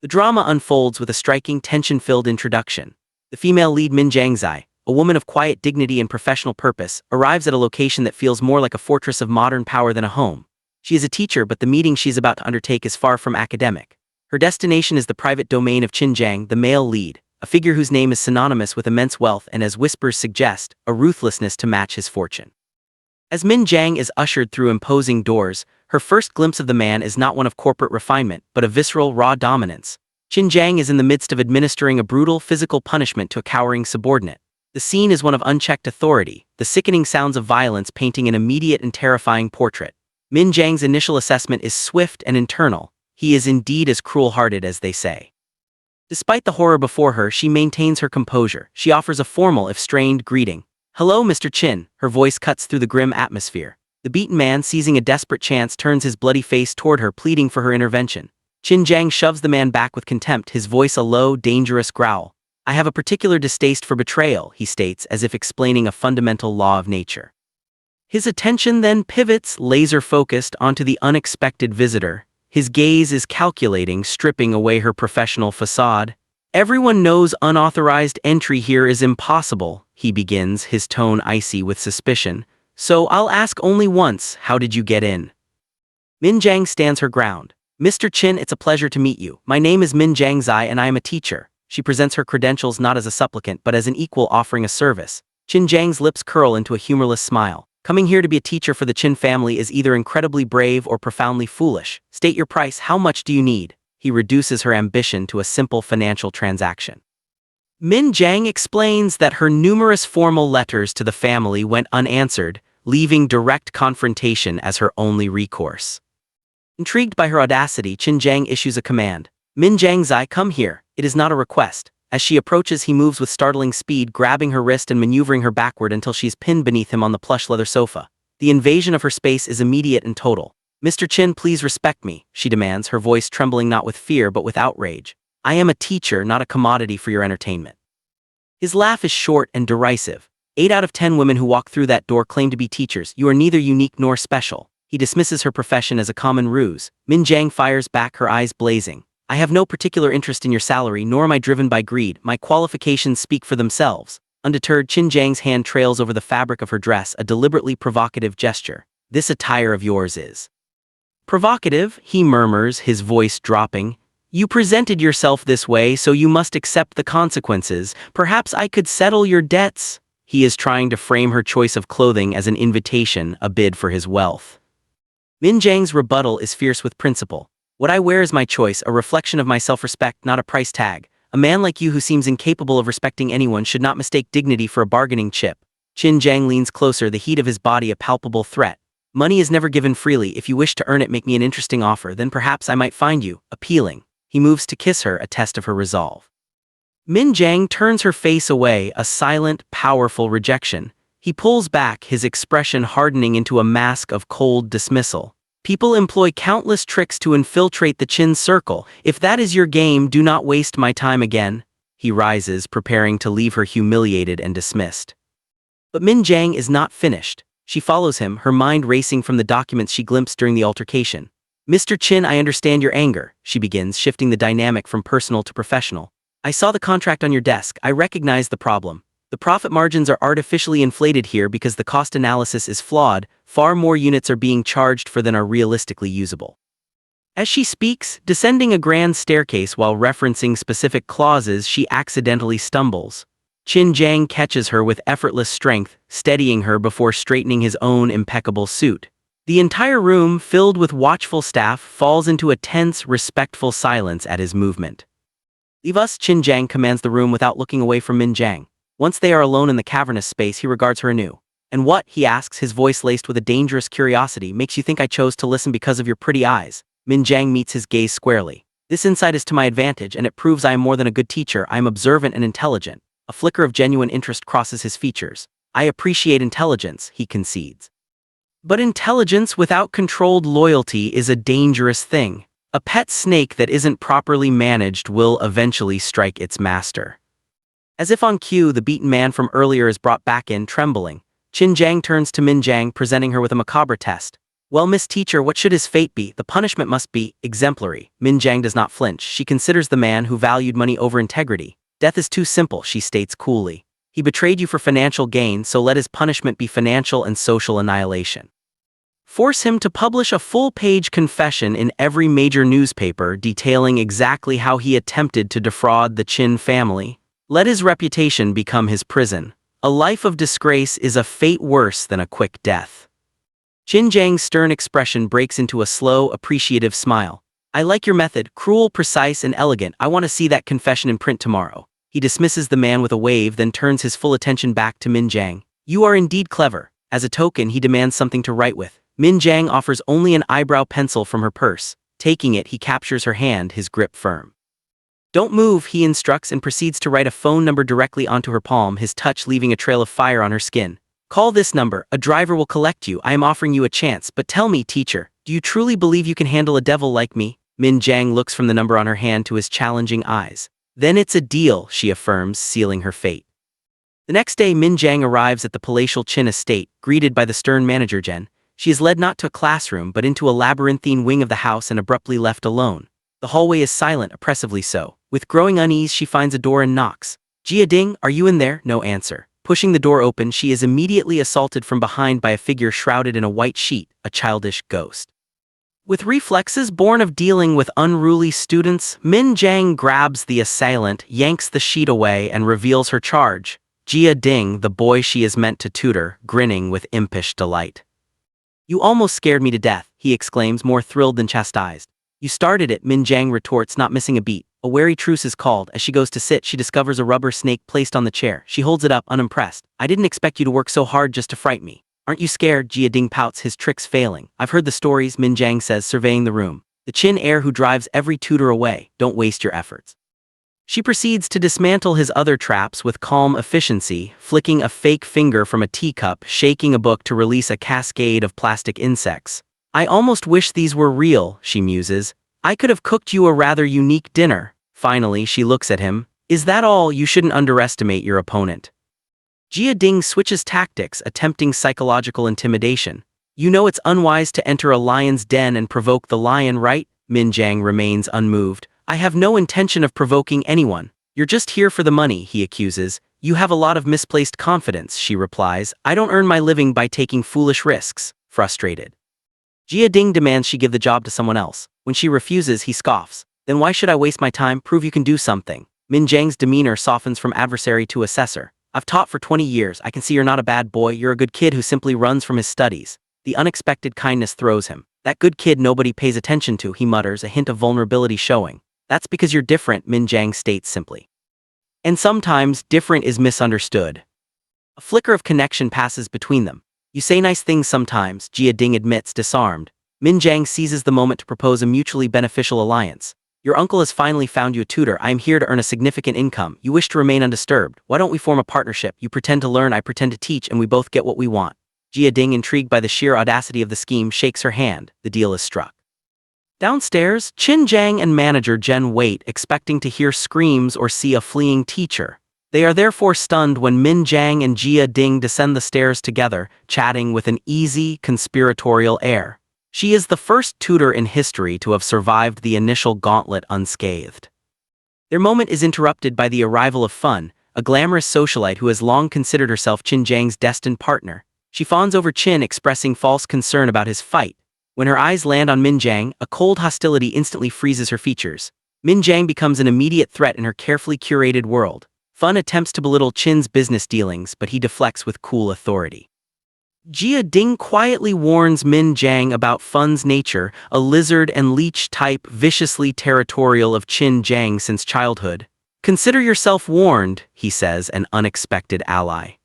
The drama unfolds with a striking, tension-filled introduction. The female lead Min Jangzai, a woman of quiet dignity and professional purpose, arrives at a location that feels more like a fortress of modern power than a home. She is a teacher, but the meeting she is about to undertake is far from academic. Her destination is the private domain of Qin Jiang, the male lead, a figure whose name is synonymous with immense wealth and, as whispers suggest, a ruthlessness to match his fortune. As Min Jiang is ushered through imposing doors, her first glimpse of the man is not one of corporate refinement, but of visceral, raw dominance. Qin Jiang is in the midst of administering a brutal physical punishment to a cowering subordinate. The scene is one of unchecked authority, the sickening sounds of violence painting an immediate and terrifying portrait. Min Jiang's initial assessment is swift and internal. He is indeed as cruel-hearted as they say. Despite the horror before her, she maintains her composure. She offers a formal, if strained, greeting. "Hello, Mr. Qin," her voice cuts through the grim atmosphere. The beaten man, seizing a desperate chance, turns his bloody face toward her, pleading for her intervention. Qin Jiang shoves the man back with contempt, his voice a low, dangerous growl. "I have a particular distaste for betrayal," he states, as if explaining a fundamental law of nature. His attention then pivots, laser-focused, onto the unexpected visitor. His gaze is calculating, stripping away her professional facade. "Everyone knows unauthorized entry here is impossible," he begins, his tone icy with suspicion. "So I'll ask only once, how did you get in?" Min Jiang stands her ground. "Mr. Qin, it's a pleasure to meet you. My name is Min Jangzai and I am a teacher." She presents her credentials not as a supplicant but as an equal offering a service. Qin Jiang's lips curl into a humorless smile. "Coming here to be a teacher for the Qin family is either incredibly brave or profoundly foolish. State your price. How much do you need?" He reduces her ambition to a simple financial transaction. Min Jiang explains that her numerous formal letters to the family went unanswered, leaving direct confrontation as her only recourse. Intrigued by her audacity, Qin Jiang issues a command. "Min Jangzai, come here." It is not a request. As she approaches, he moves with startling speed, grabbing her wrist and maneuvering her backward until she is pinned beneath him on the plush leather sofa. The invasion of her space is immediate and total. "Mr. Qin, please respect me," she demands, her voice trembling not with fear but with outrage. "I am a teacher, not a commodity for your entertainment." His laugh is short and derisive. 8 out of 10 women who walk through that door claim to be teachers. You are neither unique nor special. He dismisses her profession as a common ruse. Min Jiang fires back, her eyes blazing. "I have no particular interest in your salary, nor am I driven by greed. My qualifications speak for themselves." Undeterred, Qin Jiang's hand trails over the fabric of her dress, a deliberately provocative gesture. "This attire of yours is provocative," he murmurs, his voice dropping. "You presented yourself this way, so you must accept the consequences. Perhaps I could settle your debts." He is trying to frame her choice of clothing as an invitation, a bid for his wealth. Min Jiang's rebuttal is fierce with principle. "What I wear is my choice, a reflection of my self-respect, not a price tag. A man like you who seems incapable of respecting anyone should not mistake dignity for a bargaining chip." Qin Jiang leans closer, the heat of his body a palpable threat. "Money is never given freely. If you wish to earn it, make me an interesting offer, then perhaps I might find you appealing." He moves to kiss her, a test of her resolve. Min Jiang turns her face away, a silent, powerful rejection. He pulls back, his expression hardening into a mask of cold dismissal. "People employ countless tricks to infiltrate the Qin circle. If that is your game, do not waste my time again." He rises, preparing to leave her humiliated and dismissed. But Min Jiang is not finished. She follows him, her mind racing from the documents she glimpsed during the altercation. "Mr. Qin, I understand your anger," she begins, shifting the dynamic from personal to professional. "I saw the contract on your desk. I recognize the problem. The profit margins are artificially inflated here because the cost analysis is flawed. Far more units are being charged for than are realistically usable." As she speaks, descending a grand staircase while referencing specific clauses, she accidentally stumbles. Qin Jiang catches her with effortless strength, steadying her before straightening his own impeccable suit. The entire room, filled with watchful staff, falls into a tense, respectful silence at his movement. "Leave us," Qin Jiang commands the room without looking away from Min Jiang. Once they are alone in the cavernous space, he regards her anew. "And what," he asks, his voice laced with a dangerous curiosity, "makes you think I chose to listen because of your pretty eyes?" Min Jiang meets his gaze squarely. "This insight is to my advantage, and it proves I am more than a good teacher. I am observant and intelligent." A flicker of genuine interest crosses his features. "I appreciate intelligence," he concedes. "But intelligence without controlled loyalty is a dangerous thing. A pet snake that isn't properly managed will eventually strike its master." As if on cue, the beaten man from earlier is brought back in, trembling. Qin Jiang turns to Min Jiang, presenting her with a macabre test. Well, Miss Teacher, what should his fate be? The punishment must be exemplary. Min Jiang does not flinch. She considers the man who valued money over integrity. Death is too simple, she states coolly. He betrayed you for financial gain, so let his punishment be financial and social annihilation. Force him to publish a full-page confession in every major newspaper detailing exactly how he attempted to defraud the Qin family. Let his reputation become his prison. A life of disgrace is a fate worse than a quick death. Qin Jiang's stern expression breaks into a slow, appreciative smile. I like your method, cruel, precise, and elegant. I want to see that confession in print tomorrow. He dismisses the man with a wave, then turns his full attention back to Min Jiang. You are indeed clever. As a token, he demands something to write with. Min Jiang offers only an eyebrow pencil from her purse. Taking it, he captures her hand, his grip firm. Don't move, he instructs and proceeds to write a phone number directly onto her palm, his touch leaving a trail of fire on her skin. Call this number, a driver will collect you. I am offering you a chance, but tell me, teacher, do you truly believe you can handle a devil like me? Min Jiang looks from the number on her hand to his challenging eyes. Then it's a deal, she affirms, sealing her fate. The next day, Min Jiang arrives at the palatial Qin estate, greeted by the stern manager Jen. She is led not to a classroom but into a labyrinthine wing of the house and abruptly left alone. The hallway is silent, oppressively so. With growing unease, she finds a door and knocks. Jia Ding, are you in there? No answer. Pushing the door open, she is immediately assaulted from behind by a figure shrouded in a white sheet, a childish ghost. With reflexes born of dealing with unruly students, Min Jiang grabs the assailant, yanks the sheet away, and reveals her charge. Jia Ding, the boy she is meant to tutor, grinning with impish delight. You almost scared me to death, he exclaims, more thrilled than chastised. You started it, Min Jiang retorts, not missing a beat. A wary truce is called. As she goes to sit, she discovers a rubber snake placed on the chair. She holds it up, unimpressed. I didn't expect you to work so hard just to fright me. Aren't you scared? Jia Ding pouts, his tricks failing. I've heard the stories, Min Jiang says, surveying the room. The Qin heir who drives every tutor away. Don't waste your efforts. She proceeds to dismantle his other traps with calm efficiency, flicking a fake finger from a teacup, shaking a book to release a cascade of plastic insects. I almost wish these were real, she muses. I could have cooked you a rather unique dinner. Finally, she looks at him. Is that all? You shouldn't underestimate your opponent. Jia Ding switches tactics, attempting psychological intimidation. You know it's unwise to enter a lion's den and provoke the lion, right? Min Jiang remains unmoved. I have no intention of provoking anyone. You're just here for the money, he accuses. You have a lot of misplaced confidence, she replies. I don't earn my living by taking foolish risks. Frustrated, Jia Ding demands she give the job to someone else. When she refuses, he scoffs. Then why should I waste my time? Prove you can do something. Min Jiang's demeanor softens from adversary to assessor. I've taught for 20 years. I can see you're not a bad boy. You're a good kid who simply runs from his studies. The unexpected kindness throws him. That good kid nobody pays attention to, he mutters, a hint of vulnerability showing. That's because you're different, Min Jiang states simply. And sometimes, different is misunderstood. A flicker of connection passes between them. You say nice things sometimes, Jia Ding admits, disarmed. Min Jiang seizes the moment to propose a mutually beneficial alliance. Your uncle has finally found you a tutor. I am here to earn a significant income. You wish to remain undisturbed. Why don't we form a partnership? You pretend to learn, I pretend to teach, and we both get what we want. Jia Ding, intrigued by the sheer audacity of the scheme, shakes her hand. The deal is struck. Downstairs, Qin Jiang and manager Jen wait, expecting to hear screams or see a fleeing teacher. They are therefore stunned when Min Jiang and Jia Ding descend the stairs together, chatting with an easy, conspiratorial air. She is the first tutor in history to have survived the initial gauntlet unscathed. Their moment is interrupted by the arrival of Fun, a glamorous socialite who has long considered herself Qin Jiang's destined partner. She fawns over Qin, expressing false concern about his fight. When her eyes land on Min Jiang, a cold hostility instantly freezes her features. Min Jiang becomes an immediate threat in her carefully curated world. Fun attempts to belittle Qin's business dealings, but he deflects with cool authority. Jia Ding quietly warns Min Jiang about Fun's nature, a lizard and leech type viciously territorial of Qin Jiang since childhood. Consider yourself warned, he says, an unexpected ally.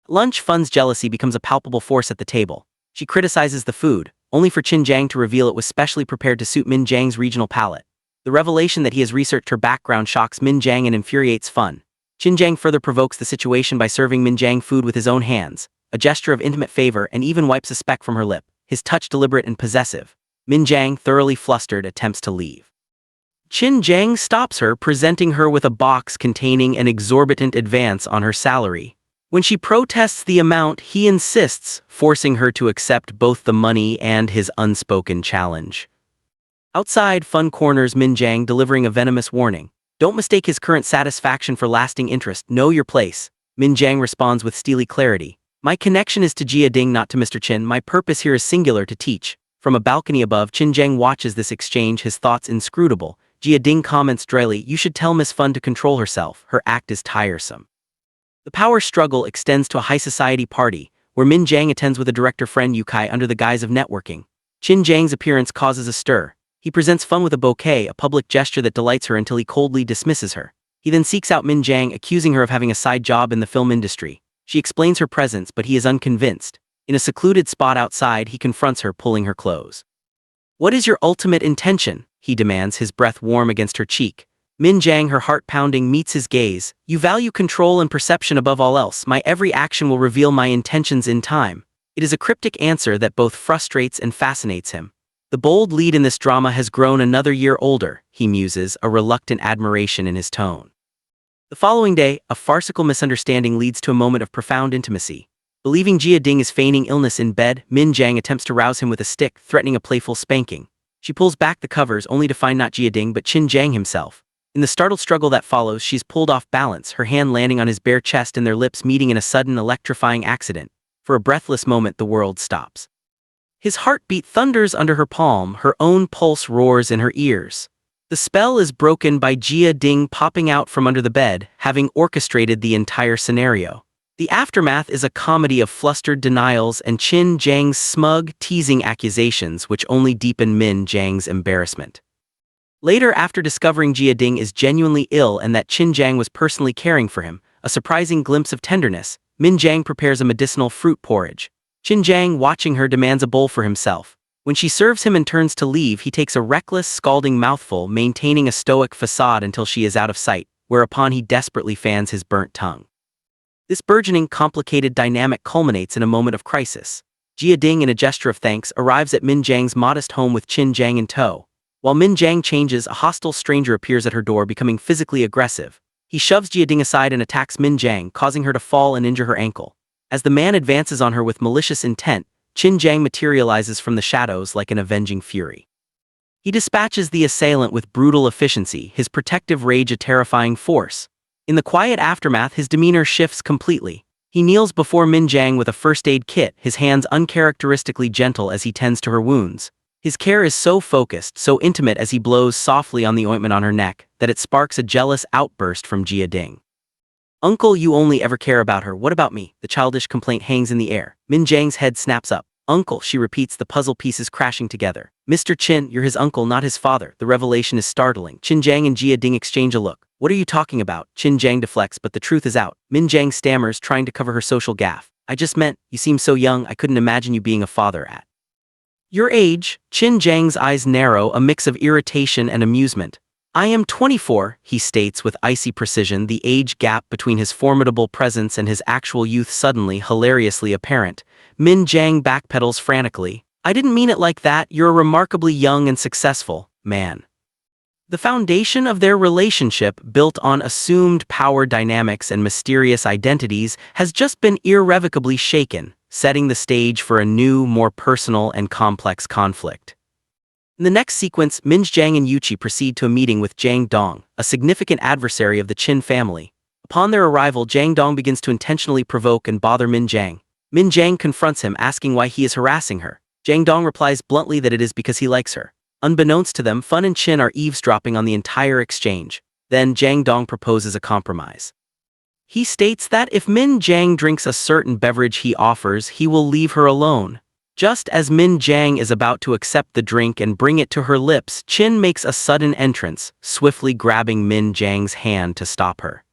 Lunch, Fun's jealousy becomes a palpable force at the table. She criticizes the food, only for Qin Jiang to reveal it was specially prepared to suit Min Jiang's regional palate. The revelation that he has researched her background shocks Min Jiang and infuriates Fun. Qin Jiang further provokes the situation by serving Min Jiang food with his own hands, a gesture of intimate favor, and even wipes a speck from her lip, his touch deliberate and possessive. Min Jiang, thoroughly flustered, attempts to leave. Qin Jiang stops her, presenting her with a box containing an exorbitant advance on her salary. When she protests the amount, he insists, forcing her to accept both the money and his unspoken challenge. Outside, Fun corners Min Jang, delivering a venomous warning. Don't mistake his current satisfaction for lasting interest. Know your place. Min Jang responds with steely clarity. My connection is to Jia Ding, not to Mr. Qin. My purpose here is singular, to teach. From a balcony above, Qin Jang watches this exchange, his thoughts inscrutable. Jia Ding comments dryly, you should tell Miss Fun to control herself. Her act is tiresome. The power struggle extends to a high society party, where Min Jang attends with a director friend Yu Kai under the guise of networking. Qin Jang's appearance causes a stir. He presents Fun with a bouquet, a public gesture that delights her until he coldly dismisses her. He then seeks out Min Jang, accusing her of having a side job in the film industry. She explains her presence, but he is unconvinced. In a secluded spot outside, he confronts her, pulling her clothes. What is your ultimate intention? He demands, his breath warm against her cheek. Min Jang, her heart pounding, meets his gaze. You value control and perception above all else. My every action will reveal my intentions in time. It is a cryptic answer that both frustrates and fascinates him. The bold lead in this drama has grown another year older, he muses, a reluctant admiration in his tone. The following day, a farcical misunderstanding leads to a moment of profound intimacy. Believing Jia Ding is feigning illness in bed, Min Jang attempts to rouse him with a stick, threatening a playful spanking. She pulls back the covers, only to find not Jia Ding but Qin Jang himself. In the startled struggle that follows, she's pulled off balance, her hand landing on his bare chest and their lips meeting in a sudden, electrifying accident. For a breathless moment, the world stops. His heartbeat thunders under her palm, her own pulse roars in her ears. The spell is broken by Jia Ding popping out from under the bed, having orchestrated the entire scenario. The aftermath is a comedy of flustered denials and Qin Jang's smug, teasing accusations which only deepen Min Jang's embarrassment. Later, after discovering Jia Ding is genuinely ill and that Qin Jang was personally caring for him, a surprising glimpse of tenderness, Min Jang prepares a medicinal fruit porridge. Qin Jang, watching her, demands a bowl for himself. When she serves him and turns to leave, he takes a reckless, scalding mouthful, maintaining a stoic facade until she is out of sight, whereupon he desperately fans his burnt tongue. This burgeoning, complicated dynamic culminates in a moment of crisis. Jia Ding, in a gesture of thanks, arrives at Min Jang's modest home with Qin Jang in tow. While Min Jang changes, a hostile stranger appears at her door, becoming physically aggressive. He shoves Jia Ding aside and attacks Min Jang, causing her to fall and injure her ankle. As the man advances on her with malicious intent, Qin Jang materializes from the shadows like an avenging fury. He dispatches the assailant with brutal efficiency, his protective rage a terrifying force. In the quiet aftermath, his demeanor shifts completely. He kneels before Min Jang with a first aid kit, his hands uncharacteristically gentle as he tends to her wounds. His care is so focused, so intimate as he blows softly on the ointment on her neck, that it sparks a jealous outburst from Jia Ding. Uncle, you only ever care about her. What about me? The childish complaint hangs in the air. Min Jang's head snaps up. Uncle, she repeats, the puzzle pieces crashing together. Mr. Qin, you're his uncle, not his father. The revelation is startling. Qin Jang and Jia Ding exchange a look. What are you talking about? Qin Jang deflects, but the truth is out. Min Jang stammers, trying to cover her social gaffe. I just meant, you seem so young, I couldn't imagine you being a father at your age. Qin Jang's eyes narrow, a mix of irritation and amusement. I am 24, he states with icy precision, the age gap between his formidable presence and his actual youth suddenly hilariously apparent. Min Jang backpedals frantically. I didn't mean it like that, you're a remarkably young and successful man. The foundation of their relationship, built on assumed power dynamics and mysterious identities, has just been irrevocably shaken, setting the stage for a new, more personal and complex conflict. In the next sequence, Min Jang and Yuqi proceed to a meeting with Jang Dong, a significant adversary of the Qin family. Upon their arrival, Jang Dong begins to intentionally provoke and bother Min Jang. Min Jang confronts him, asking why he is harassing her. Jang Dong replies bluntly that it is because he likes her. Unbeknownst to them, Fun and Qin are eavesdropping on the entire exchange. Then Jang Dong proposes a compromise. He states that if Min Jang drinks a certain beverage he offers, he will leave her alone. Just as Min Jang is about to accept the drink and bring it to her lips, Qin makes a sudden entrance, swiftly grabbing Min Jang's hand to stop her.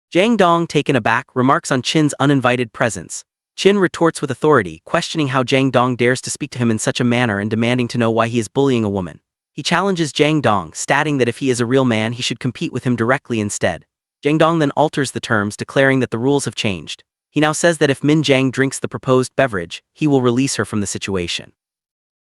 Jang Dong, taken aback, remarks on Qin's uninvited presence. Qin retorts with authority, questioning how Jang Dong dares to speak to him in such a manner and demanding to know why he is bullying a woman. He challenges Jang Dong, stating that if he is a real man, he should compete with him directly instead. Jang Dong then alters the terms, declaring that the rules have changed. He now says that if Min Jang drinks the proposed beverage, he will release her from the situation.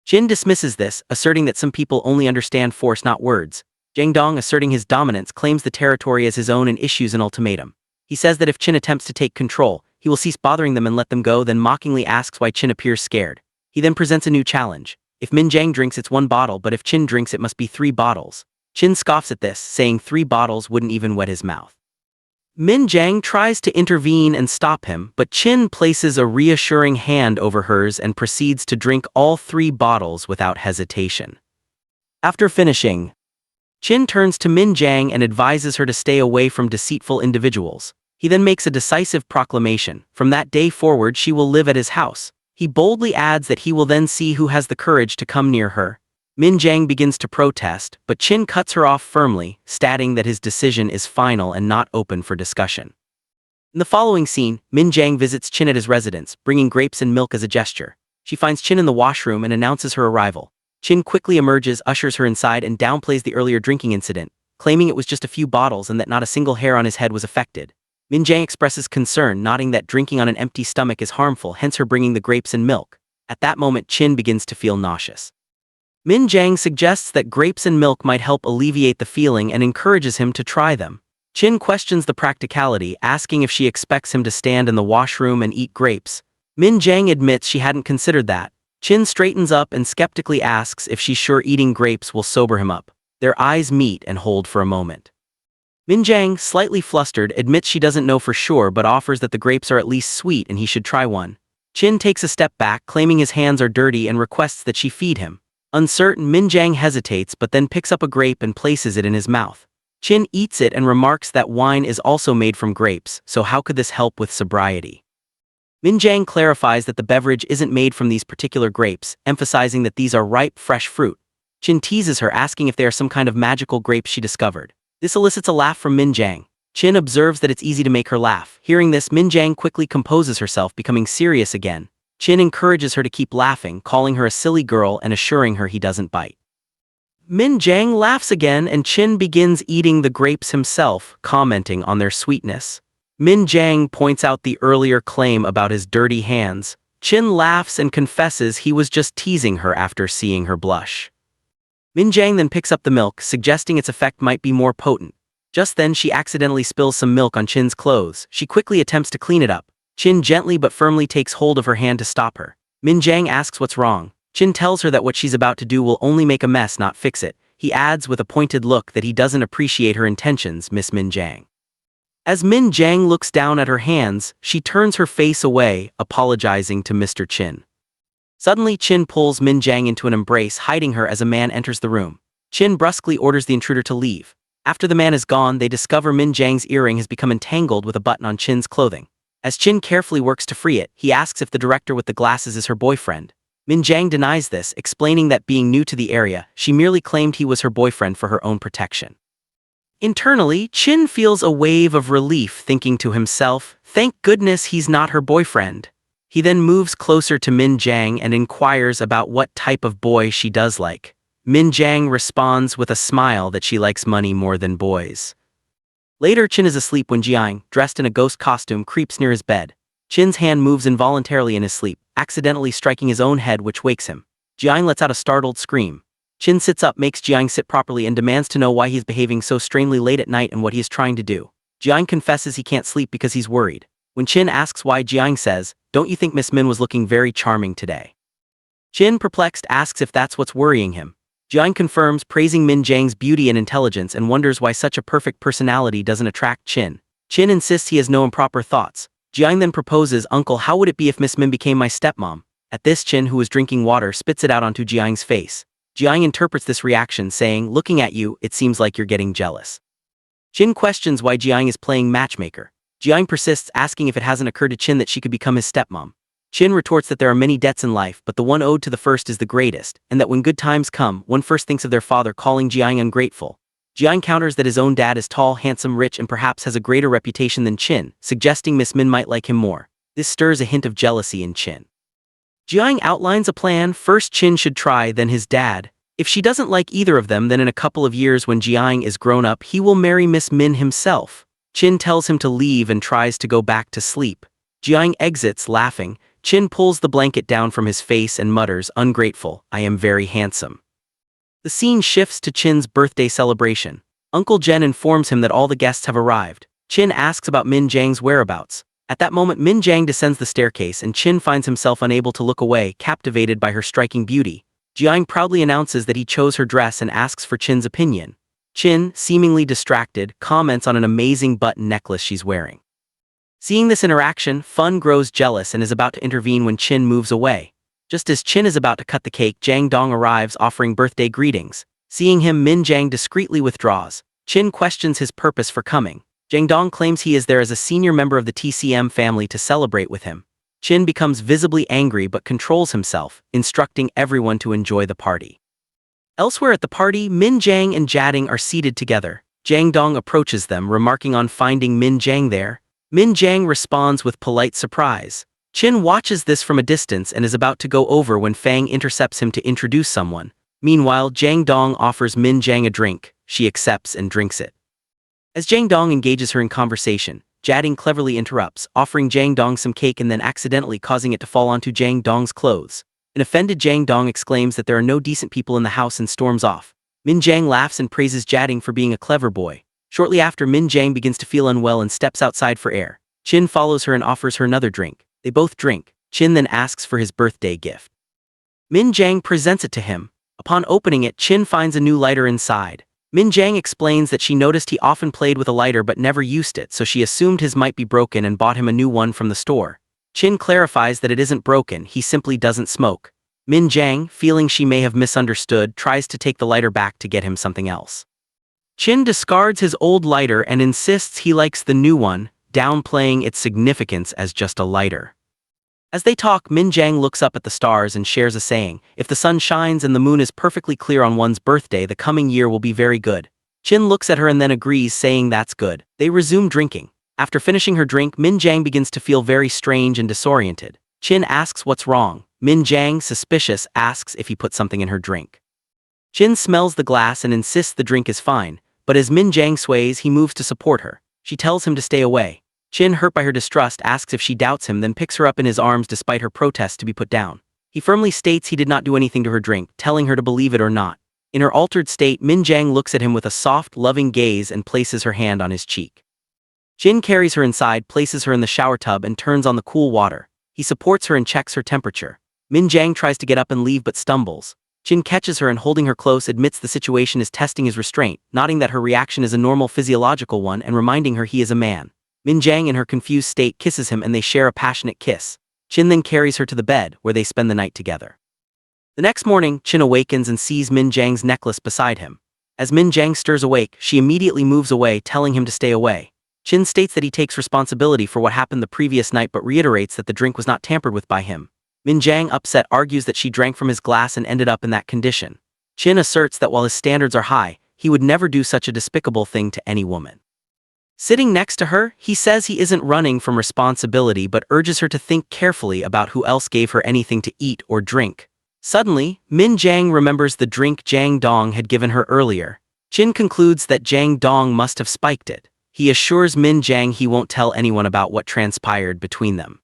Qin dismisses this, asserting that some people only understand force, not words. Jang Dong, asserting his dominance, claims the territory as his own and issues an ultimatum. He says that if Qin attempts to take control, he will cease bothering them and let them go, then mockingly asks why Chin appears scared. He then presents a new challenge. If Min Jiang drinks, it's 1 bottle, but if Chin drinks, it must be 3 bottles. Chin scoffs at this, saying 3 bottles wouldn't even wet his mouth. Min Jiang tries to intervene and stop him, but Chin places a reassuring hand over hers and proceeds to drink all 3 bottles without hesitation. After finishing, Chin turns to Min Jiang and advises her to stay away from deceitful individuals. He then makes a decisive proclamation. From that day forward, she will live at his house. He boldly adds that he will then see who has the courage to come near her. Min Jiang begins to protest, but Chin cuts her off firmly, stating that his decision is final and not open for discussion. In the following scene, Min Jiang visits Chin at his residence, bringing grapes and milk as a gesture. She finds Chin in the washroom and announces her arrival. Chin quickly emerges, ushers her inside, and downplays the earlier drinking incident, claiming it was just a few bottles and that not a single hair on his head was affected. Min Jiang expresses concern, noting that drinking on an empty stomach is harmful, hence her bringing the grapes and milk. At that moment, Chin begins to feel nauseous. Min Jiang suggests that grapes and milk might help alleviate the feeling and encourages him to try them. Chin questions the practicality, asking if she expects him to stand in the washroom and eat grapes. Min Jiang admits she hadn't considered that. Chin straightens up and skeptically asks if she's sure eating grapes will sober him up. Their eyes meet and hold for a moment. Min Jiang, slightly flustered, admits she doesn't know for sure but offers that the grapes are at least sweet and he should try one. Chin takes a step back, claiming his hands are dirty, and requests that she feed him. Uncertain, Min Jiang hesitates but then picks up a grape and places it in his mouth. Chin eats it and remarks that wine is also made from grapes, so how could this help with sobriety? Min Jiang clarifies that the beverage isn't made from these particular grapes, emphasizing that these are ripe, fresh fruit. Chin teases her, asking if they are some kind of magical grapes she discovered. This elicits a laugh from Min Jiang. Chin observes that it's easy to make her laugh. Hearing this, Min Jiang quickly composes herself, becoming serious again. Chin encourages her to keep laughing, calling her a silly girl and assuring her he doesn't bite. Min Jiang laughs again and Chin begins eating the grapes himself, commenting on their sweetness. Min Jiang points out the earlier claim about his dirty hands. Chin laughs and confesses he was just teasing her after seeing her blush. Min Jiang then picks up the milk, suggesting its effect might be more potent. Just then she accidentally spills some milk on Chin's clothes. She quickly attempts to clean it up. Chin gently but firmly takes hold of her hand to stop her. Min Jiang asks what's wrong. Chin tells her that what she's about to do will only make a mess, not fix it. He adds with a pointed look that he doesn't appreciate her intentions, Miss Min Jiang. As Min Jiang looks down at her hands, she turns her face away, apologizing to Mr. Chin. Suddenly, Chin pulls Min Jiang into an embrace, hiding her as a man enters the room. Chin brusquely orders the intruder to leave. After the man is gone, they discover Min Jiang's earring has become entangled with a button on Chin's clothing. As Chin carefully works to free it, he asks if the director with the glasses is her boyfriend. Min Jiang denies this, explaining that being new to the area, she merely claimed he was her boyfriend for her own protection. Internally, Chin feels a wave of relief, thinking to himself, thank goodness he's not her boyfriend. He then moves closer to Min Jiang and inquires about what type of boy she does like. Min Jiang responds with a smile that she likes money more than boys. Later, Chin is asleep when Jiang, dressed in a ghost costume, creeps near his bed. Chin's hand moves involuntarily in his sleep, accidentally striking his own head, which wakes him. Jiang lets out a startled scream. Chin sits up, makes Jiang sit properly, and demands to know why he's behaving so strangely late at night and what he is trying to do. Jiang confesses he can't sleep because he's worried. When Chin asks why, Jiang says, "Don't you think Miss Min was looking very charming today?" Chin, perplexed, asks if that's what's worrying him. Jiang confirms, praising Min Jiang's beauty and intelligence, and wonders why such a perfect personality doesn't attract Chin. Chin insists he has no improper thoughts. Jiang then proposes, "Uncle, how would it be if Miss Min became my stepmom?" At this, Chin, who is drinking water, spits it out onto Jiang's face. Jiang interprets this reaction, saying, "Looking at you, it seems like you're getting jealous." Chin questions why Jiang is playing matchmaker. Jiang persists, asking if it hasn't occurred to Chin that she could become his stepmom. Chin retorts that there are many debts in life, but the one owed to the first is the greatest, and that when good times come, one first thinks of their father, calling Jiang ungrateful. Jiang counters that his own dad is tall, handsome, rich, and perhaps has a greater reputation than Chin, suggesting Miss Min might like him more. This stirs a hint of jealousy in Chin. Jiang outlines a plan. First Chin should try, then his dad. If she doesn't like either of them, then in a couple of years when Jiang is grown up, he will marry Miss Min himself. Chin tells him to leave and tries to go back to sleep. Jiang exits, laughing. Chin pulls the blanket down from his face and mutters, "Ungrateful, I am very handsome." The scene shifts to Chin's birthday celebration. Uncle Jen informs him that all the guests have arrived. Chin asks about Min Jiang's whereabouts. At that moment Min Jang descends the staircase and Chin finds himself unable to look away, captivated by her striking beauty. Jiang proudly announces that he chose her dress and asks for Chin's opinion. Chin, seemingly distracted, comments on an amazing button necklace she's wearing. Seeing this interaction, Fun grows jealous and is about to intervene when Chin moves away. Just as Chin is about to cut the cake, Jang Dong arrives offering birthday greetings. Seeing him, Min Jang discreetly withdraws. Chin questions his purpose for coming. Jang Dong claims he is there as a senior member of the TCM family to celebrate with him. Chin becomes visibly angry but controls himself, instructing everyone to enjoy the party. Elsewhere at the party, Min Jang and Jading are seated together. Jang Dong approaches them, remarking on finding Min Jang there. Min Jang responds with polite surprise. Chin watches this from a distance and is about to go over when Fang intercepts him to introduce someone. Meanwhile, Jang Dong offers Min Jang a drink. She accepts and drinks it. As Jang Dong engages her in conversation, Jading cleverly interrupts, offering Jang Dong some cake and then accidentally causing it to fall onto Jang Dong's clothes. An offended Jang Dong exclaims that there are no decent people in the house and storms off. Min Jang laughs and praises Jading for being a clever boy. Shortly after, Min Jang begins to feel unwell and steps outside for air. Chin follows her and offers her another drink. They both drink. Chin then asks for his birthday gift. Min Jang presents it to him. Upon opening it, Chin finds a new lighter inside. Min Jang explains that she noticed he often played with a lighter but never used it, so she assumed his might be broken and bought him a new one from the store. Chin clarifies that it isn't broken, he simply doesn't smoke. Min Jang, feeling she may have misunderstood, tries to take the lighter back to get him something else. Chin discards his old lighter and insists he likes the new one, downplaying its significance as just a lighter. As they talk, Min Jang looks up at the stars and shares a saying, "If the sun shines and the moon is perfectly clear on one's birthday, the coming year will be very good." Chin looks at her and then agrees, saying that's good. They resume drinking. After finishing her drink, Min Jang begins to feel very strange and disoriented. Chin asks what's wrong. Min Jang, suspicious, asks if he put something in her drink. Chin smells the glass and insists the drink is fine, but as Min Jang sways, he moves to support her. She tells him to stay away. Chin, hurt by her distrust, asks if she doubts him, then picks her up in his arms despite her protest to be put down. He firmly states he did not do anything to her drink, telling her to believe it or not. In her altered state, Min Jang looks at him with a soft, loving gaze and places her hand on his cheek. Chin carries her inside, places her in the shower tub and turns on the cool water. He supports her and checks her temperature. Min Jang tries to get up and leave but stumbles. Chin catches her and, holding her close, admits the situation is testing his restraint, nodding that her reaction is a normal physiological one and reminding her he is a man. Min Jang, in her confused state, kisses him and they share a passionate kiss. Chin then carries her to the bed, where they spend the night together. The next morning, Chin awakens and sees Min Jang's necklace beside him. As Min Jang stirs awake, she immediately moves away, telling him to stay away. Chin states that he takes responsibility for what happened the previous night but reiterates that the drink was not tampered with by him. Min Jang, upset, argues that she drank from his glass and ended up in that condition. Chin asserts that while his standards are high, he would never do such a despicable thing to any woman. Sitting next to her, he says he isn't running from responsibility but urges her to think carefully about who else gave her anything to eat or drink. Suddenly, Min Jang remembers the drink Jang Dong had given her earlier. Chin concludes that Jang Dong must have spiked it. He assures Min Jang he won't tell anyone about what transpired between them.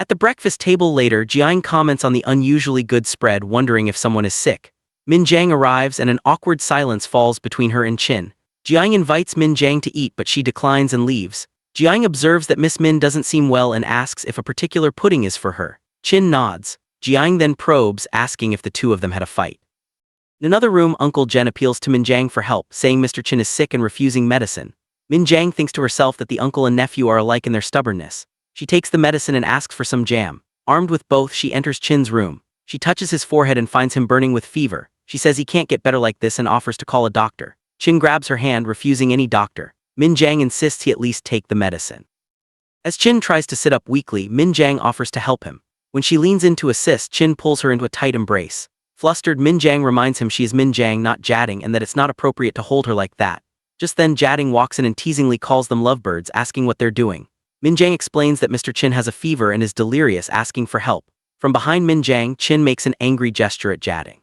At the breakfast table later, Jiang comments on the unusually good spread, wondering if someone is sick. Min Jang arrives and an awkward silence falls between her and Chin. Jiang invites Min Jang to eat but she declines and leaves. Jiang observes that Miss Min doesn't seem well and asks if a particular pudding is for her. Chin nods. Jiang then probes, asking if the two of them had a fight. In another room, Uncle Jen appeals to Min Jang for help, saying Mr. Chin is sick and refusing medicine. Min Jang thinks to herself that the uncle and nephew are alike in their stubbornness. She takes the medicine and asks for some jam. Armed with both, she enters Chin's room. She touches his forehead and finds him burning with fever. She says he can't get better like this and offers to call a doctor. Chin grabs her hand, refusing any doctor. Min Jang insists he at least take the medicine. As Chin tries to sit up weakly, Min Jang offers to help him. When she leans in to assist, Chin pulls her into a tight embrace. Flustered, Min Jang reminds him she is Min Jang, not Jading, and that it's not appropriate to hold her like that. Just then, Jading walks in and teasingly calls them lovebirds, asking what they're doing. Min Jang explains that Mr. Chin has a fever and is delirious, asking for help. From behind Min Jang, Chin makes an angry gesture at Jading.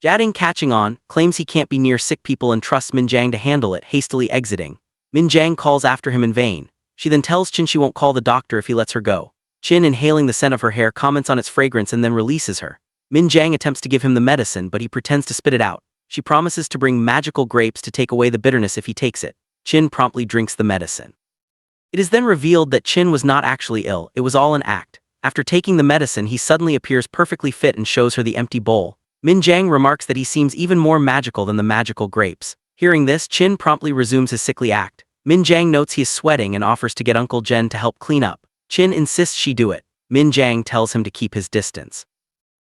Jading, catching on, claims he can't be near sick people and trusts Min Jang to handle it, hastily exiting. Min Jang calls after him in vain. She then tells Chin she won't call the doctor if he lets her go. Chin, inhaling the scent of her hair, comments on its fragrance and then releases her. Min Jang attempts to give him the medicine but he pretends to spit it out. She promises to bring magical grapes to take away the bitterness if he takes it. Chin promptly drinks the medicine. It is then revealed that Chin was not actually ill, it was all an act. After taking the medicine, he suddenly appears perfectly fit and shows her the empty bowl. Min Jiang remarks that he seems even more magical than the magical grapes. Hearing this, Chin promptly resumes his sickly act. Min Jiang notes he is sweating and offers to get Uncle Jen to help clean up. Chin insists she do it. Min Jiang tells him to keep his distance.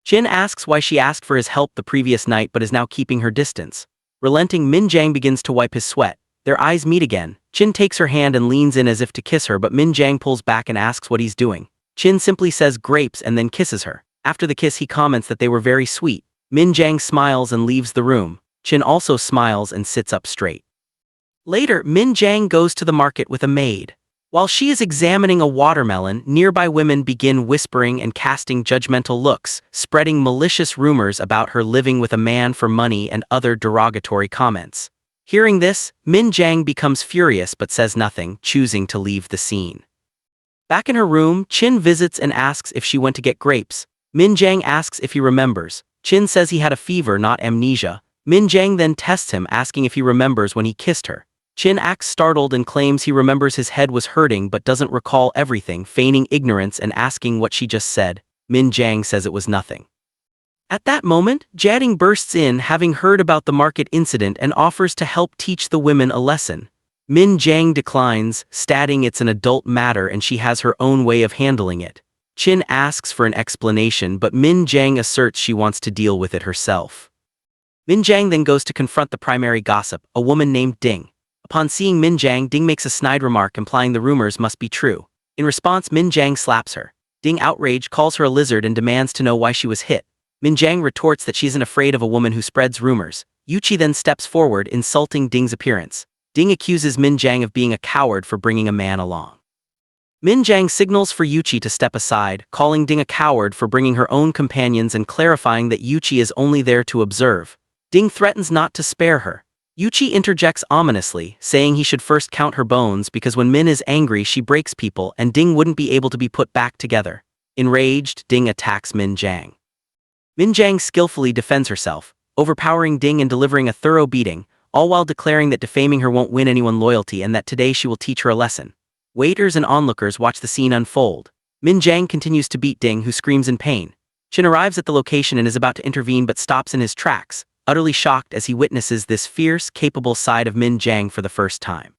Chin asks why she asked for his help the previous night but is now keeping her distance. Relenting, Min Jiang begins to wipe his sweat. Their eyes meet again. Chin takes her hand and leans in as if to kiss her, but Min Jiang pulls back and asks what he's doing. Chin simply says grapes and then kisses her. After the kiss, he comments that they were very sweet. Min Jiang smiles and leaves the room. Chin also smiles and sits up straight. Later, Min Jiang goes to the market with a maid. While she is examining a watermelon, nearby women begin whispering and casting judgmental looks, spreading malicious rumors about her living with a man for money and other derogatory comments. Hearing this, Min Jiang becomes furious but says nothing, choosing to leave the scene. Back in her room, Chin visits and asks if she went to get grapes. Min Jiang asks if he remembers. Chin says he had a fever, not amnesia. Min Jiang then tests him, asking if he remembers when he kissed her. Chin acts startled and claims he remembers his head was hurting but doesn't recall everything, feigning ignorance and asking what she just said. Min Jiang says it was nothing. At that moment, Jiading bursts in, having heard about the market incident, and offers to help teach the women a lesson. Min Jiang declines, stating it's an adult matter and she has her own way of handling it. Chin asks for an explanation, but Min Jiang asserts she wants to deal with it herself. Min Jiang then goes to confront the primary gossip, a woman named Ding. Upon seeing Min Jiang, Ding makes a snide remark implying the rumors must be true. In response, Min Jiang slaps her. Ding, outraged, calls her a lizard and demands to know why she was hit. Min Jiang retorts that she isn't afraid of a woman who spreads rumors. Yuqi then steps forward, insulting Ding's appearance. Ding accuses Min Jiang of being a coward for bringing a man along. Min Jiang signals for Yuqi to step aside, calling Ding a coward for bringing her own companions and clarifying that Yuqi is only there to observe. Ding threatens not to spare her. Yuqi interjects ominously, saying he should first count her bones because when Min is angry she breaks people and Ding wouldn't be able to be put back together. Enraged, Ding attacks Min Jiang. Min Jiang skillfully defends herself, overpowering Ding and delivering a thorough beating, all while declaring that defaming her won't win anyone loyalty and that today she will teach her a lesson. Waiters and onlookers watch the scene unfold. Min Jiang continues to beat Ding, who screams in pain. Chin arrives at the location and is about to intervene but stops in his tracks, utterly shocked as he witnesses this fierce, capable side of Min Jiang for the first time.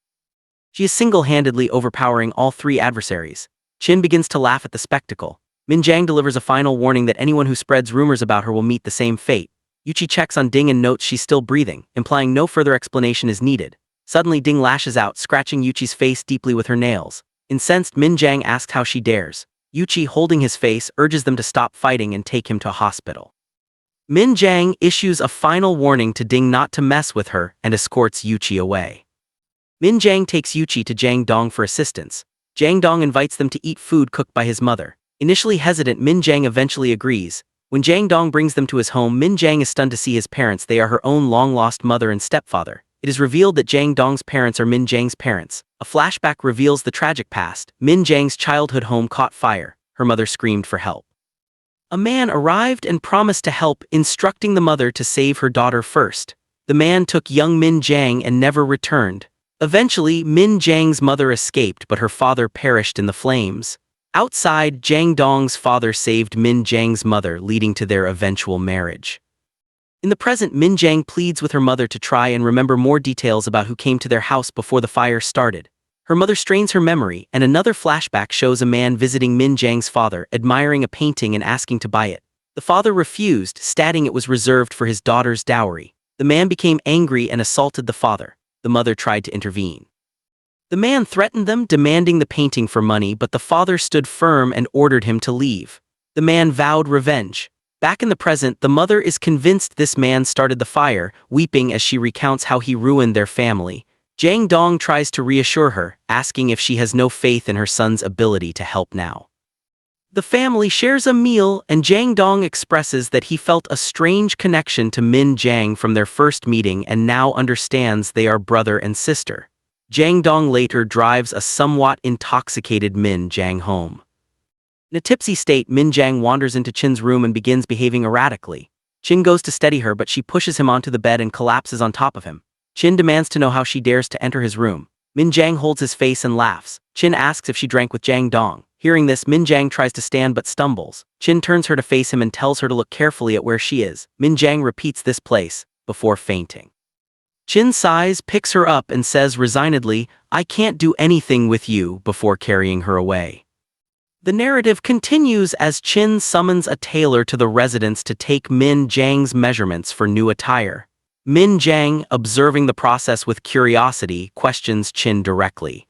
She is single-handedly overpowering all three adversaries. Chin begins to laugh at the spectacle. Min Jiang delivers a final warning that anyone who spreads rumors about her will meet the same fate. Yuqi checks on Ding and notes she's still breathing, implying no further explanation is needed. Suddenly, Ding lashes out, scratching Yuqi's face deeply with her nails. Incensed, Min Jiang asks how she dares. Yuqi, holding his face, urges them to stop fighting and take him to a hospital. Min Jiang issues a final warning to Ding not to mess with her and escorts Yuqi away. Min Jiang takes Yuqi to Jiang Dong for assistance. Jiang Dong invites them to eat food cooked by his mother. Initially hesitant, Min Jiang eventually agrees. When Jiang Dong brings them to his home, Min Jiang is stunned to see his parents. They are her own long-lost mother and stepfather. It is revealed that Jiang Dong's parents are Min Jiang's parents. A flashback reveals the tragic past. Min Jiang's childhood home caught fire. Her mother screamed for help. A man arrived and promised to help, instructing the mother to save her daughter first. The man took young Min Jiang and never returned. Eventually, Min Jiang's mother escaped, but her father perished in the flames. Outside, Jiang Dong's father saved Min Jiang's mother, leading to their eventual marriage. In the present, Min Jiang pleads with her mother to try and remember more details about who came to their house before the fire started. Her mother strains her memory, and another flashback shows a man visiting Min Jiang's father, admiring a painting and asking to buy it. The father refused, stating it was reserved for his daughter's dowry. The man became angry and assaulted the father. The mother tried to intervene. The man threatened them, demanding the painting for money, but the father stood firm and ordered him to leave. The man vowed revenge. Back in the present, the mother is convinced this man started the fire, weeping as she recounts how he ruined their family. Jiang Dong tries to reassure her, asking if she has no faith in her son's ability to help now. The family shares a meal, and Jiang Dong expresses that he felt a strange connection to Min Jiang from their first meeting and now understands they are brother and sister. Jiang Dong later drives a somewhat intoxicated Min Jiang home. In a tipsy state, Min Jiang wanders into Chin's room and begins behaving erratically. Chin goes to steady her, but she pushes him onto the bed and collapses on top of him. Chin demands to know how she dares to enter his room. Min Jiang holds his face and laughs. Qin asks if she drank with Jiang Dong. Hearing this, Min Jiang tries to stand but stumbles. Qin turns her to face him and tells her to look carefully at where she is. Min Jiang repeats this place, before fainting. Qin sighs, picks her up, and says resignedly, "I can't do anything with you," before carrying her away. The narrative continues as Qin summons a tailor to the residence to take Min Jiang's measurements for new attire. Min Jiang, observing the process with curiosity, questions Qin directly,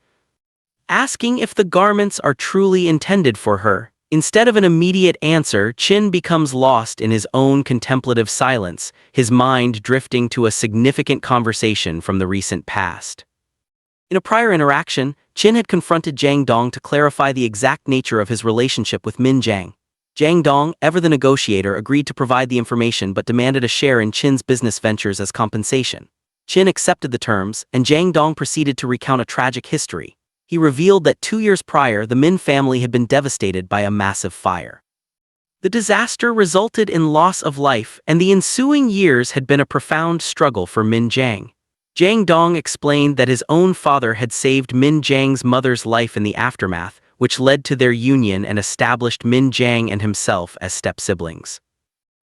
asking if the garments are truly intended for her. Instead of an immediate answer, Qin becomes lost in his own contemplative silence, his mind drifting to a significant conversation from the recent past. In a prior interaction, Qin had confronted Jiang Dong to clarify the exact nature of his relationship with Min Jiang. Jiang Dong, ever the negotiator, agreed to provide the information but demanded a share in Qin's business ventures as compensation. Qin accepted the terms, and Jiang Dong proceeded to recount a tragic history. He revealed that 2 years prior, the Min family had been devastated by a massive fire. The disaster resulted in loss of life, and the ensuing years had been a profound struggle for Min Jiang. Jiang Dong explained that his own father had saved Min Jiang's mother's life in the aftermath, which led to their union and established Min Jiang and himself as step-siblings.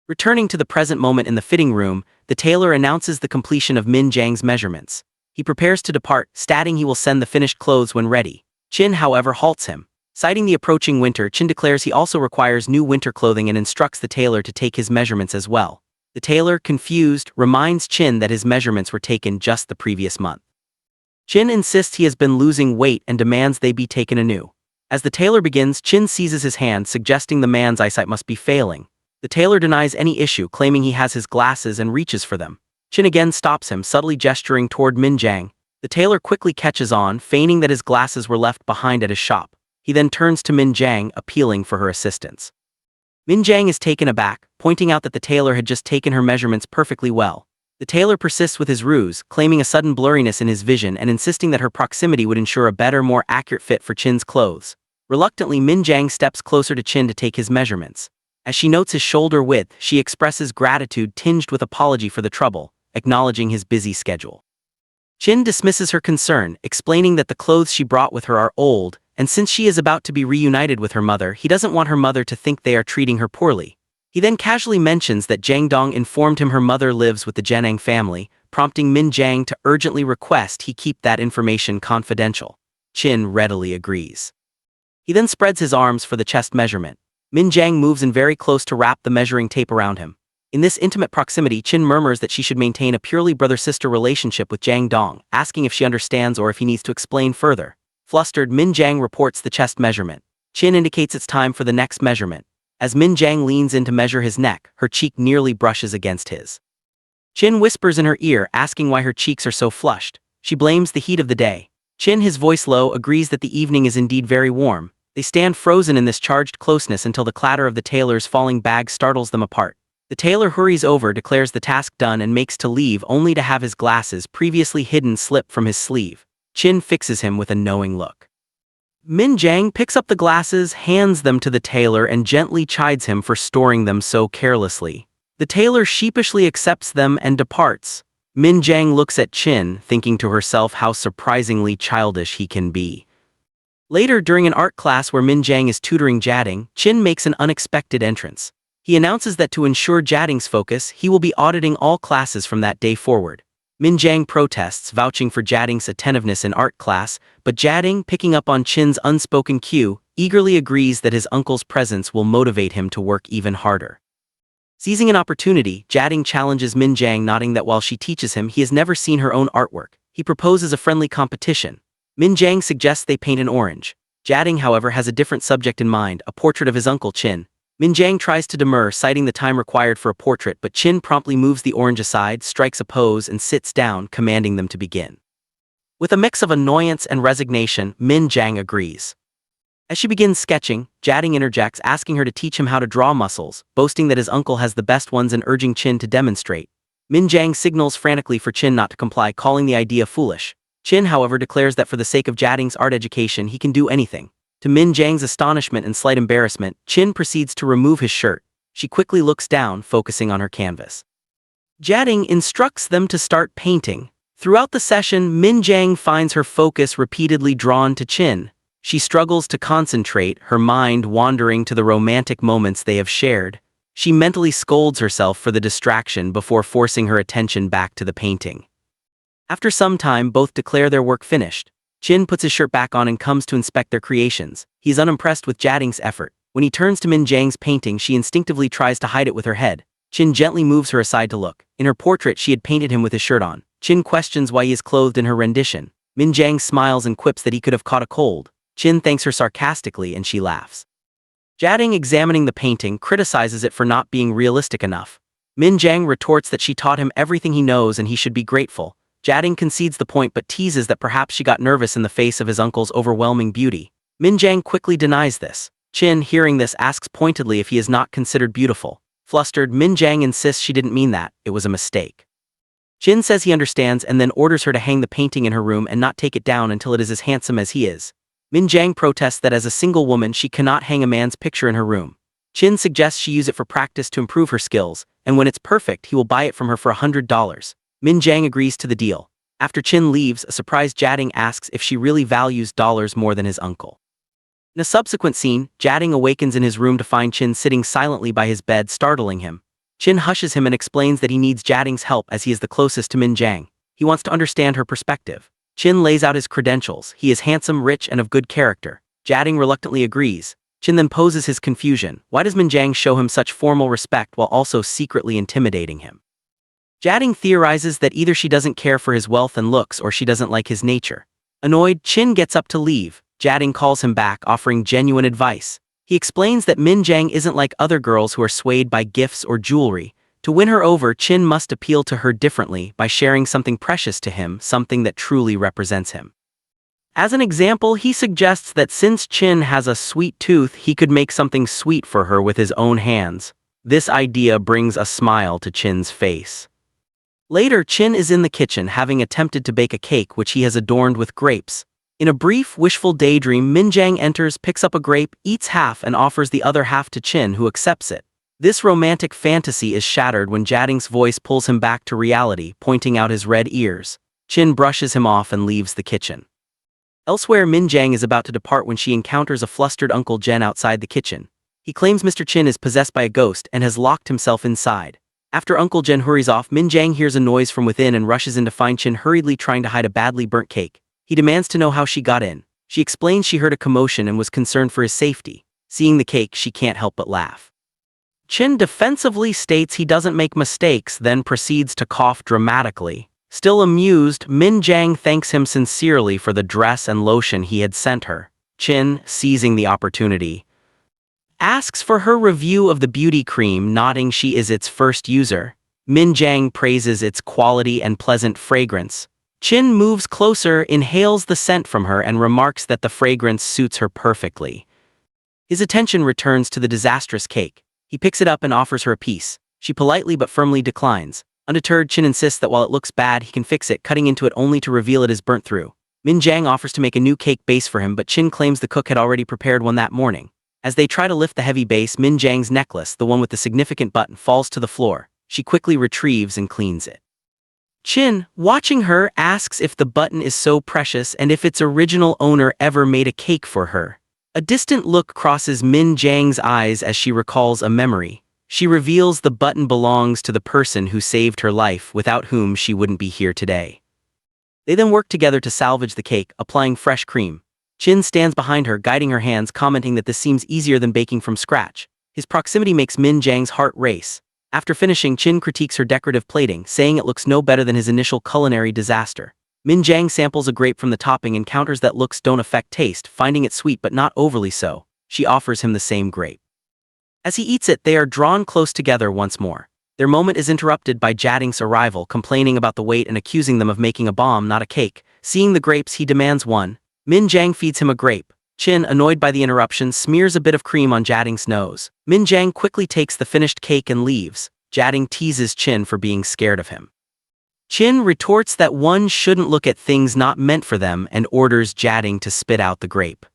Returning to the present moment in the fitting room, the tailor announces the completion of Min Jiang's measurements. He prepares to depart, stating he will send the finished clothes when ready. Qin, however, halts him. Citing the approaching winter, Qin declares he also requires new winter clothing and instructs the tailor to take his measurements as well. The tailor, confused, reminds Qin that his measurements were taken just the previous month. Qin insists he has been losing weight and demands they be taken anew. As the tailor begins, Qin seizes his hand, suggesting the man's eyesight must be failing. The tailor denies any issue, claiming he has his glasses and reaches for them. Qin again stops him, subtly gesturing toward Min Jiang. The tailor quickly catches on, feigning that his glasses were left behind at his shop. He then turns to Min Jiang, appealing for her assistance. Min Jiang is taken aback, pointing out that the tailor had just taken her measurements perfectly well. The tailor persists with his ruse, claiming a sudden blurriness in his vision and insisting that her proximity would ensure a better, more accurate fit for Qin's clothes. Reluctantly, Min Jiang steps closer to Qin to take his measurements. As she notes his shoulder width, she expresses gratitude tinged with apology for the trouble, acknowledging his busy schedule. Qin dismisses her concern, explaining that the clothes she brought with her are old, and since she is about to be reunited with her mother, he doesn't want her mother to think they are treating her poorly. He then casually mentions that Jiang Dong informed him her mother lives with the Jianeng family, prompting Min Jiang to urgently request he keep that information confidential. Qin readily agrees. He then spreads his arms for the chest measurement. Min Jiang moves in very close to wrap the measuring tape around him. In this intimate proximity, Qin murmurs that she should maintain a purely brother-sister relationship with Jiang Dong, asking if she understands or if he needs to explain further. Flustered, Min Jiang reports the chest measurement. Qin indicates it's time for the next measurement. As Min Jiang leans in to measure his neck, her cheek nearly brushes against his. Qin whispers in her ear, asking why her cheeks are so flushed. She blames the heat of the day. Qin, his voice low, agrees that the evening is indeed very warm. They stand frozen in this charged closeness until the clatter of the tailor's falling bag startles them apart. The tailor hurries over, declares the task done, and makes to leave, only to have his glasses, previously hidden, slip from his sleeve. Qin fixes him with a knowing look. Min Jiang picks up the glasses, hands them to the tailor, and gently chides him for storing them so carelessly. The tailor sheepishly accepts them and departs. Min Jiang looks at Qin, thinking to herself how surprisingly childish he can be. Later, during an art class where Min Jiang is tutoring Jiading, Qin makes an unexpected entrance. He announces that to ensure Jiading's focus, he will be auditing all classes from that day forward. Min Jiang protests, vouching for Jiading's attentiveness in art class, but Jiading, picking up on Qin's unspoken cue, eagerly agrees that his uncle's presence will motivate him to work even harder. Seizing an opportunity, Jiading challenges Min Jiang, noting that while she teaches him, he has never seen her own artwork. He proposes a friendly competition. Min Jiang suggests they paint in orange. Jiading, however, has a different subject in mind, a portrait of his uncle Qin. Min Jiang tries to demur, citing the time required for a portrait, but Qin promptly moves the orange aside, strikes a pose, and sits down, commanding them to begin. With a mix of annoyance and resignation, Min Jiang agrees. As she begins sketching, Jiading interjects, asking her to teach him how to draw muscles, boasting that his uncle has the best ones and urging Qin to demonstrate. Min Jiang signals frantically for Qin not to comply, calling the idea foolish. Qin, however, declares that for the sake of Jiading's art education, he can do anything. To Min Jiang's astonishment and slight embarrassment, Qin proceeds to remove his shirt. She quickly looks down, focusing on her canvas. Jiading instructs them to start painting. Throughout the session, Min Jang finds her focus repeatedly drawn to Chin. She struggles to concentrate, her mind wandering to the romantic moments they have shared. She mentally scolds herself for the distraction before forcing her attention back to the painting. After some time, both declare their work finished. Chin puts his shirt back on and comes to inspect their creations. He is unimpressed with Jading's effort. When he turns to Min Jang's painting, she instinctively tries to hide it with her head. Chin gently moves her aside to look. In her portrait, she had painted him with his shirt on. Chin questions why he is clothed in her rendition. Min Jang smiles and quips that he could have caught a cold. Chin thanks her sarcastically and she laughs. Jading, examining the painting, criticizes it for not being realistic enough. Min Jang retorts that she taught him everything he knows and he should be grateful. Jading concedes the point but teases that perhaps she got nervous in the face of his uncle's overwhelming beauty. Min Jang quickly denies this. Chin, hearing this, asks pointedly if he is not considered beautiful. Flustered, Min Jang insists she didn't mean that, it was a mistake. Chin says he understands and then orders her to hang the painting in her room and not take it down until it is as handsome as he is. Min Jang protests that as a single woman she cannot hang a man's picture in her room. Chin suggests she use it for practice to improve her skills, and when it's perfect he will buy it from her for $100. Min Jang agrees to the deal. After Chin leaves, a surprised Jading asks if she really values dollars more than his uncle. In a subsequent scene, Jading awakens in his room to find Chin sitting silently by his bed, startling him. Chin hushes him and explains that he needs Jading's help as he is the closest to Min Jang. He wants to understand her perspective. Chin lays out his credentials. He is handsome, rich, and of good character. Jading reluctantly agrees. Chin then poses his confusion. Why does Min Jang show him such formal respect while also secretly intimidating him? Jading theorizes that either she doesn't care for his wealth and looks or she doesn't like his nature. Annoyed, Chin gets up to leave. Jading calls him back, offering genuine advice. He explains that Min Jang isn't like other girls who are swayed by gifts or jewelry. To win her over, Chin must appeal to her differently by sharing something precious to him, something that truly represents him. As an example, he suggests that since Chin has a sweet tooth, he could make something sweet for her with his own hands. This idea brings a smile to Chin's face. Later, Chin is in the kitchen having attempted to bake a cake which he has adorned with grapes. In a brief, wishful daydream, Min Jang enters, picks up a grape, eats half, and offers the other half to Chin, who accepts it. This romantic fantasy is shattered when Jading's voice pulls him back to reality, pointing out his red ears. Chin brushes him off and leaves the kitchen. Elsewhere, Min Jang is about to depart when she encounters a flustered Uncle Jen outside the kitchen. He claims Mr. Chin is possessed by a ghost and has locked himself inside. After Uncle Jen hurries off, Min Jang hears a noise from within and rushes in to find Chin hurriedly trying to hide a badly burnt cake. He demands to know how she got in. She explains she heard a commotion and was concerned for his safety. Seeing the cake, she can't help but laugh. Chin defensively states he doesn't make mistakes, then proceeds to cough dramatically. Still amused, Min Jang thanks him sincerely for the dress and lotion he had sent her. Chin, seizing the opportunity, asks for her review of the beauty cream, nodding she is its first user. Min Jang praises its quality and pleasant fragrance. Chin moves closer, inhales the scent from her, and remarks that the fragrance suits her perfectly. His attention returns to the disastrous cake. He picks it up and offers her a piece. She politely but firmly declines. Undeterred, Chin insists that while it looks bad, he can fix it, cutting into it only to reveal it is burnt through. Min Jang offers to make a new cake base for him, but Chin claims the cook had already prepared one that morning. As they try to lift the heavy base, Min Jang's necklace, the one with the significant button, falls to the floor. She quickly retrieves and cleans it. Chin, watching her, asks if the button is so precious and if its original owner ever made a cake for her. A distant look crosses Min Jang's eyes as she recalls a memory. She reveals the button belongs to the person who saved her life, without whom she wouldn't be here today. They then work together to salvage the cake, applying fresh cream. Chin stands behind her, guiding her hands, commenting that this seems easier than baking from scratch. His proximity makes Min Jang's heart race. After finishing, Chin critiques her decorative plating, saying it looks no better than his initial culinary disaster. Min Jang samples a grape from the topping and counters that looks don't affect taste, finding it sweet but not overly so. She offers him the same grape. As he eats it, they are drawn close together once more. Their moment is interrupted by Jading's arrival, complaining about the weight and accusing them of making a bomb, not a cake. Seeing the grapes, he demands one. Min Jang feeds him a grape. Chin, annoyed by the interruption, smears a bit of cream on Jading's nose. Min Jang quickly takes the finished cake and leaves. Jading teases Chin for being scared of him. Chin retorts that one shouldn't look at things not meant for them and orders Jading to spit out the grape.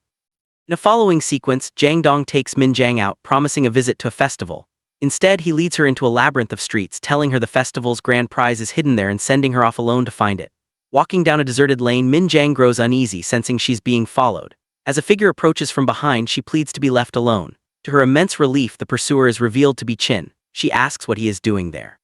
In a following sequence, Jang Dong takes Min Jang out, promising a visit to a festival. Instead, he leads her into a labyrinth of streets, telling her the festival's grand prize is hidden there and sending her off alone to find it. Walking down a deserted lane, Min Jang grows uneasy, sensing she's being followed. As a figure approaches from behind, she pleads to be left alone. To her immense relief, the pursuer is revealed to be Chin. She asks what he is doing there.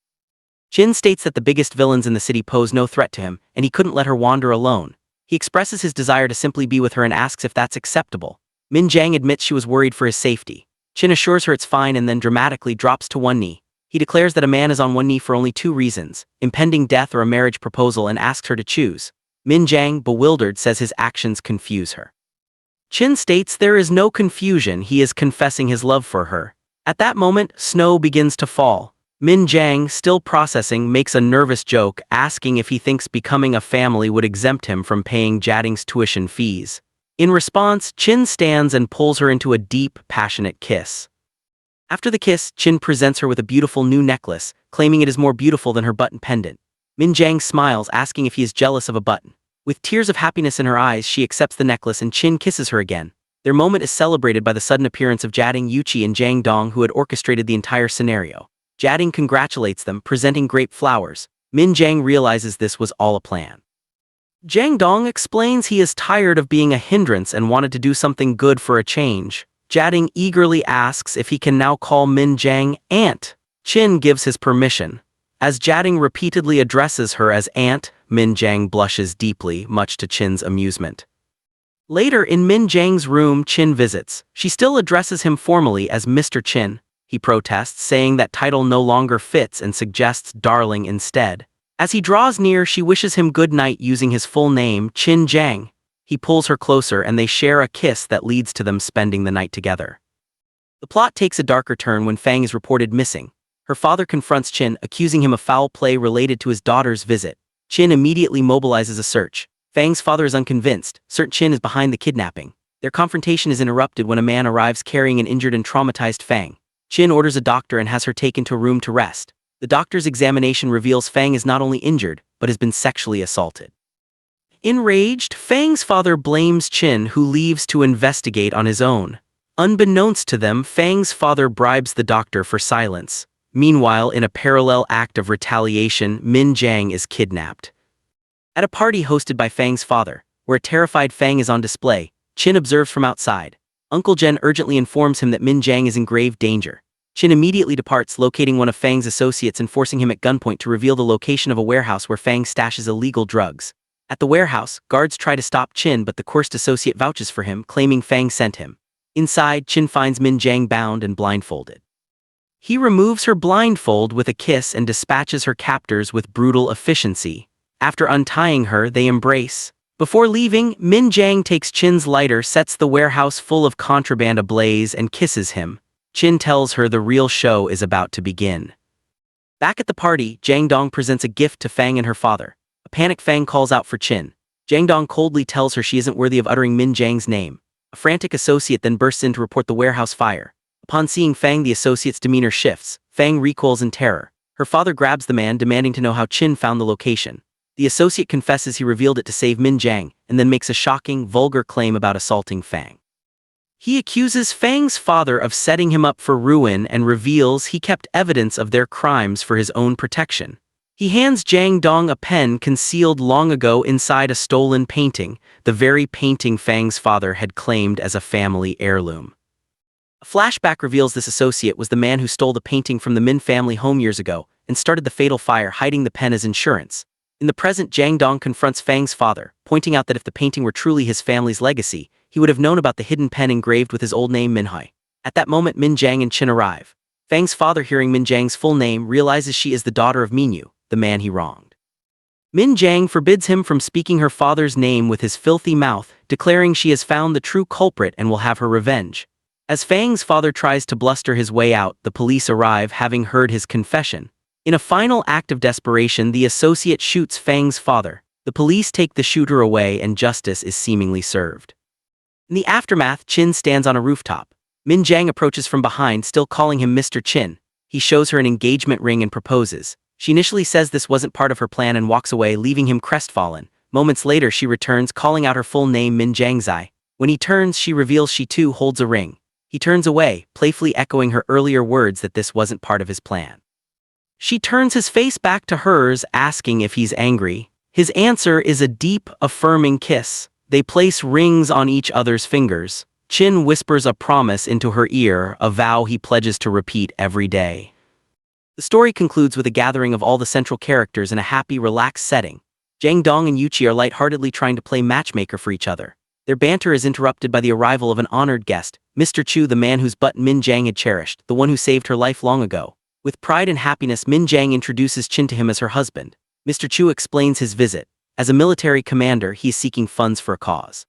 Chin states that the biggest villains in the city pose no threat to him, and he couldn't let her wander alone. He expresses his desire to simply be with her and asks if that's acceptable. Min Jang admits she was worried for his safety. Chin assures her it's fine and then dramatically drops to one knee. He declares that a man is on one knee for only two reasons: impending death or a marriage proposal, and asks her to choose. Min Jang, bewildered, says his actions confuse her. Chin states there is no confusion, he is confessing his love for her. At that moment, snow begins to fall. Min Jang, still processing, makes a nervous joke, asking if he thinks becoming a family would exempt him from paying Jading's tuition fees. In response, Chin stands and pulls her into a deep, passionate kiss. After the kiss, Chin presents her with a beautiful new necklace, claiming it is more beautiful than her button pendant. Min Jang smiles, asking if he is jealous of a button. With tears of happiness in her eyes, she accepts the necklace and Chin kisses her again. Their moment is celebrated by the sudden appearance of Jading, Yuchi, and Jang Dong, who had orchestrated the entire scenario. Jading congratulates them, presenting grape flowers. Min Jang realizes this was all a plan. Jang Dong explains he is tired of being a hindrance and wanted to do something good for a change. Jading eagerly asks if he can now call Min Jang Aunt. Chin gives his permission. As Jading repeatedly addresses her as Aunt, Min Jang blushes deeply, much to Chin's amusement. Later, in Min Jang's room, Chin visits. She still addresses him formally as Mr. Chin. He protests, saying that title no longer fits and suggests darling instead. As he draws near, she wishes him good night using his full name, Chin Jang. He pulls her closer and they share a kiss that leads to them spending the night together. The plot takes a darker turn when Fang is reported missing. Her father confronts Chin, accusing him of foul play related to his daughter's visit. Chin immediately mobilizes a search. Fang's father is unconvinced, certain Chin is behind the kidnapping. Their confrontation is interrupted when a man arrives carrying an injured and traumatized Fang. Chin orders a doctor and has her taken to a room to rest. The doctor's examination reveals Fang is not only injured, but has been sexually assaulted. Enraged, Fang's father blames Chin, who leaves to investigate on his own. Unbeknownst to them, Fang's father bribes the doctor for silence. Meanwhile, in a parallel act of retaliation, Min Jang is kidnapped. At a party hosted by Fang's father, where a terrified Fang is on display, Chin observes from outside. Uncle Jen urgently informs him that Min Jang is in grave danger. Chin immediately departs, locating one of Fang's associates and forcing him at gunpoint to reveal the location of a warehouse where Fang stashes illegal drugs. At the warehouse, guards try to stop Chin, but the cursed associate vouches for him, claiming Fang sent him. Inside, Chin finds Min Jang bound and blindfolded. He removes her blindfold with a kiss and dispatches her captors with brutal efficiency. After untying her, they embrace. Before leaving, Min Jang takes Chin's lighter, sets the warehouse full of contraband ablaze, and kisses him. Chin tells her the real show is about to begin. Back at the party, Jang Dong presents a gift to Fang and her father. A panicked Fang calls out for Chin. Jang Dong coldly tells her she isn't worthy of uttering Min Jang's name. A frantic associate then bursts in to report the warehouse fire. Upon seeing Fang, the associate's demeanor shifts. Fang recoils in terror. Her father grabs the man, demanding to know how Chin found the location. The associate confesses he revealed it to save Min Jang, and then makes a shocking, vulgar claim about assaulting Fang. He accuses Fang's father of setting him up for ruin and reveals he kept evidence of their crimes for his own protection. He hands Jang Dong a pen concealed long ago inside a stolen painting, the very painting Fang's father had claimed as a family heirloom. A flashback reveals this associate was the man who stole the painting from the Min family home years ago and started the fatal fire, hiding the pen as insurance. In the present, Jang Dong confronts Fang's father, pointing out that if the painting were truly his family's legacy, he would have known about the hidden pen engraved with his old name Minhai. At that moment, Min Jang and Chin arrive. Fang's father, hearing Min Jang's full name, realizes she is the daughter of Minyu, the man he wronged. Min Jang forbids him from speaking her father's name with his filthy mouth, declaring she has found the true culprit and will have her revenge. As Fang's father tries to bluster his way out, the police arrive, having heard his confession. In a final act of desperation, the associate shoots Fang's father. The police take the shooter away and justice is seemingly served. In the aftermath, Chin stands on a rooftop. Min Jang approaches from behind, still calling him Mr. Chin. He shows her an engagement ring and proposes. She initially says this wasn't part of her plan and walks away, leaving him crestfallen. Moments later, she returns, calling out her full name, Min Jangzai. When he turns, she reveals she too holds a ring. He turns away, playfully echoing her earlier words that this wasn't part of his plan. She turns his face back to hers, asking if he's angry. His answer is a deep, affirming kiss. They place rings on each other's fingers. Chin whispers a promise into her ear, a vow he pledges to repeat every day. The story concludes with a gathering of all the central characters in a happy, relaxed setting. Jang Dong and Yuchi are lightheartedly trying to play matchmaker for each other. Their banter is interrupted by the arrival of an honored guest, Mr. Chu, the man whose butt Min Jang had cherished, the one who saved her life long ago. With pride and happiness, Min Jang introduces Chin to him as her husband. Mr. Chu explains his visit. As a military commander, he is seeking funds for a cause.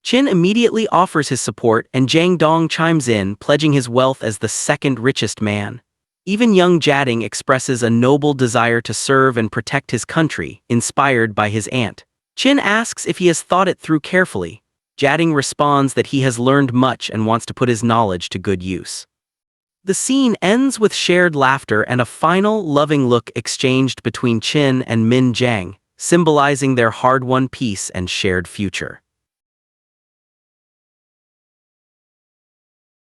Chin immediately offers his support, and Jang Dong chimes in, pledging his wealth as the second richest man. Even young Jading expresses a noble desire to serve and protect his country, inspired by his aunt. Chin asks if he has thought it through carefully. Jading responds that he has learned much and wants to put his knowledge to good use. The scene ends with shared laughter and a final, loving look exchanged between Chin and Min Jang, symbolizing their hard-won peace and shared future.